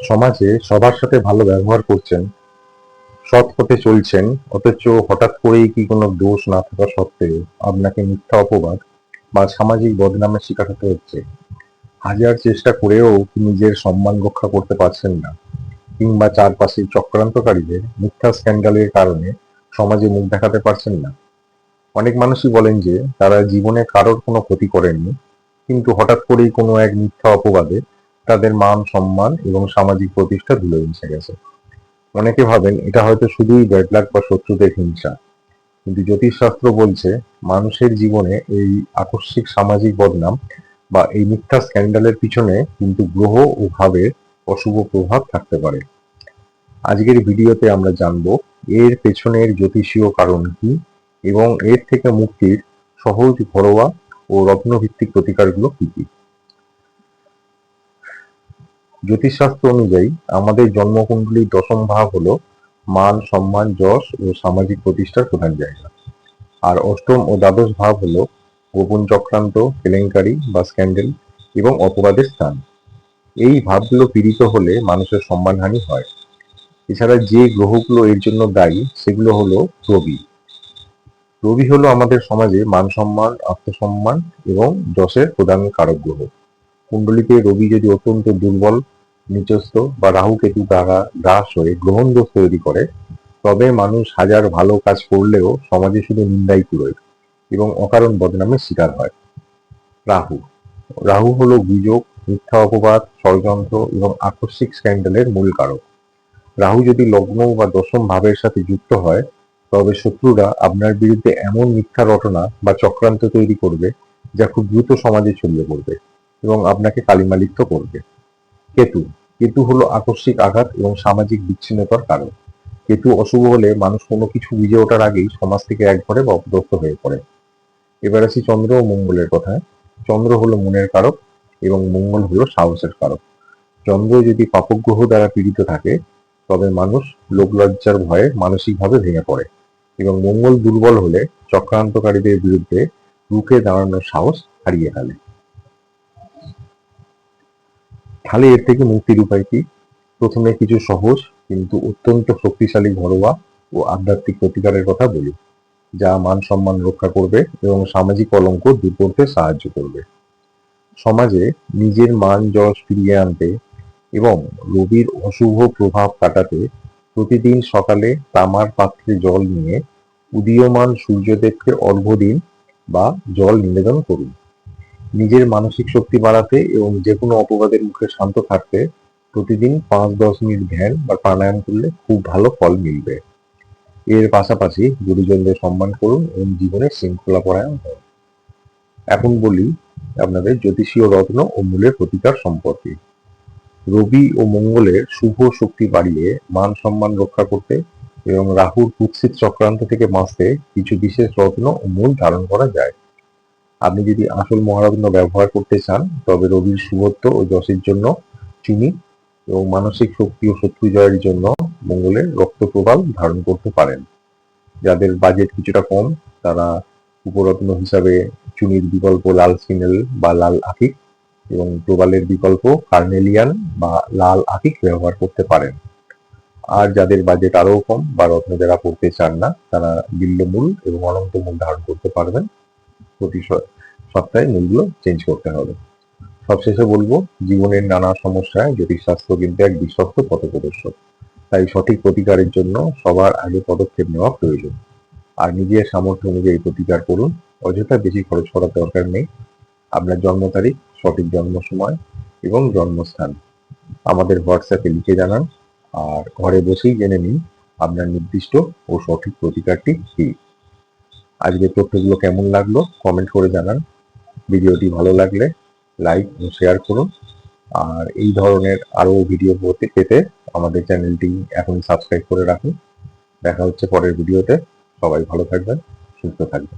সমাজে সবার সাথে ভালো ব্যবহার করছেন, সৎ পথে চলছেন, অথচ হঠাৎ করেই কি কোনো দোষ না থাকা সত্ত্বেও আপনাকে মিথ্যা অপবাদ বা সামাজিক বদনামের শিকার হতে হচ্ছে। হাজার চেষ্টা করেও কি নিজের সম্মান রক্ষা করতে পারছেন না, কিংবা চারপাশের চক্রান্তকারীদের মিথ্যা স্ক্যান্ডালের কারণে সমাজে মুখ দেখাতে পারছেন না। অনেক মানুষই বলেন যে তারা জীবনে কারোর কোনো ক্ষতি করেননি, কিন্তু হঠাৎ করেই কোনো এক মিথ্যা অপবাদে তাদের মান সম্মান এবং সামাজিক প্রতিষ্ঠা ধুলো মিশে গেছে। অনেকে ভাবেন এটা হয়তো শুধুই ব্যাড লাক বা শত্রুদের হিংসা, কিন্তু জ্যোতিষশাস্ত্র বলছে মানুষের জীবনে এই আকস্মিক সামাজিক বদনাম বা এই মিথ্যা স্ক্যান্ডালের পিছনে কিন্তু গ্রহ ও ভাবের অশুভ প্রভাব থাকতে পারে। আজকের ভিডিওতে আমরা জানবো এর পেছনের জ্যোতিষীয় কারণ কি এবং এর থেকে মুক্তির সহজ ঘরোয়া ও রত্নভিত্তিক প্রতিকারগুলো কি কি। জ্যোতিষশাস্ত্র অনুযায়ী আমাদের জন্মকুণ্ডলীর দশম ভাব হলো মান সম্মান যশ ও সামাজিক প্রতিষ্ঠার প্রধান জায়গা, আর অষ্টম ও দ্বাদশ ভাব হলো গোপন চক্রান্ত, কেলেঙ্কারি বা স্ক্যান্ডেল এবং অপরাধের স্থান। এই ভাবগুলো পীড়িত হলে মানুষের সম্মানহানি হয়। এছাড়া যে গ্রহগুলো এর জন্য দায়ী সেগুলো হলো রবি। রবি হলো আমাদের সমাজে মান সম্মান, আত্মসম্মান এবং যশের প্রধান কারক গ্রহ। কুণ্ডলিতে রবি যদি অত্যন্ত দুর্বল, নিচস্থ বা রাহু কেতু দ্বারা গ্রাস হয়ে গ্রহণ দোষ তৈরি করে, তবে মানুষ হাজার ভালো কাজ করলেও সমাজে শুধু নিন্দাই কুড়োয় এবং অকারণ বদনামের শিকার হয়। রাহু রাহু হলো গুজব, মিথ্যা অপবাদ, ষড়যন্ত্র এবং আকস্মিক স্ক্যান্ডালের মূল কারক। রাহু যদি লগ্ন বা দশম ভাবের সাথে যুক্ত হয়, তবে শত্রুরা আপনার বিরুদ্ধে এমন মিথ্যা রটনা বা চক্রান্ত তৈরি করবে যা খুব দ্রুত সমাজে ছড়িয়ে পড়বে এবং আপনাকে কালিমালিপ্ত করবে। কেতু কেতু হলো আকস্মিক আঘাত এবং সামাজিক বিচ্ছিন্নতার কারণ। কেতু অশুভ হলে মানুষ কোনো কিছু বুঝে ওঠার আগেই সমাজ থেকে একঘরে বা অপদস্থ হয়ে পড়ে। এবার আসি চন্দ্র ও মঙ্গলের কথায়। চন্দ্র হলো মনের কারক এবং মঙ্গল হলো সাহসের কারক। চন্দ্র যদি পাপক গ্রহ দ্বারা পীড়িত থাকে, তবে মানুষ লোকলজ্জার ভয়ে মানসিকভাবে ভেঙে পড়ে এবং মঙ্গল দুর্বল হলে চক্রান্তকারীদের বিরুদ্ধে রুখে দাঁড়ানোর সাহস হারিয়ে ফেলে। তাহলে এর থেকে মুক্তির উপায় কি? প্রথমে কিছু সহজ কিন্তু অত্যন্ত শক্তিশালী ঘরোয়া ও আধ্যাত্মিক প্রতিকারের কথা বলি, যা মান সম্মান রক্ষা করবে এবং সামাজিক কলঙ্ক দূর করতে সাহায্য করবে। সমাজে নিজের মান যশ ফিরিয়ে আনতে এবং রবির অশুভ প্রভাব কাটাতে প্রতিদিন সকালে তামার পাত্রে জল নিয়ে উদীয়মান সূর্যদেবকে অর্ঘ্য দিন বা জল নিবেদন করুন। নিজের মানসিক শক্তি বাড়াতে এবং যে কোনো অপবাদের মুখে শান্ত থাকতে প্রতিদিন 5-10 মিনিট ধ্যান বা প্রাণায়াম করলে খুব ভালো ফল মিলবে। এর পাশাপাশি গুরুজনদের সম্মান করুন এবং জীবনে শৃঙ্খলা পরায়ণ হন। এখন বলি আপনাদের জ্যোতিষীয় রত্ন ও মূলের প্রতিকার সম্পর্কে। রবি ও মঙ্গলের শুভ শক্তি বাড়িয়ে মান সম্মান রক্ষা করতে এবং রাহুর কুৎসিত চক্রান্ত থেকে বাঁচতে কিছু বিশেষ রত্ন ও মূল ধারণ করা যায়। আপনি যদি আসল মহারত্ন ব্যবহার করতে চান, তবে রবির শুভত্ব ও যশের জন্য চিনি এবং মানসিক শক্তি ও শত্রু জয়ের জন্য মঙ্গলের রক্ত প্রবাল ধারণ করতে পারেন। যাদের বাজেট কিছুটা কম, তারা উপরত্ন হিসাবে চুনির বিকল্প লাল সিনেল বা লাল আকিক এবং প্রবালের বিকল্প কার্নেলিয়ান বা লাল আকিক ব্যবহার করতে পারেন। আর যাদের বাজেট আরও কম বা রত্ন যারা পড়তে চান না, তারা বিল্বমূল এবং অনন্তমূল ধারণ করতে পারবেন। প্রতি সপ্তাহে মূলগুলো চেঞ্জ করতে হবে। সবশেষে বলবো, জীবনের নানা সমস্যায় জ্যোতিষশাস্ত্র কিন্তু এক বিশ্বস্ত পথপ্রদর্শক। তাই সঠিক প্রতিকারের জন্য সবার আগে পদক্ষেপ নেওয়া প্রয়োজন। আর নিজের সামর্থ্য অনুযায়ী প্রতিকার করুন, অযথা বেশি খরচ করার দরকার নেই। আপনার জন্ম তারিখ, সঠিক জন্ম সময় এবং জন্মস্থান আমাদের হোয়াটসঅ্যাপে লিখে জানান, আর ঘরে বসেই জেনে নিন আপনার নির্দিষ্ট ও সঠিক প্রতিকারটি কি। আজকের তথ্যগুলো কেমন লাগলো কমেন্ট করে জানান। ভিডিওটি ভালো লাগলে লাইক ও শেয়ার করুন। আর এই ধরনের আরো ভিডিও পেতে আমাদের চ্যানেলটি এখন সাবস্ক্রাইব করে রাখুন। দেখা হচ্ছে পরের ভিডিওতে। সবাই ভালো থাকবেন, সুস্থ থাকবেন।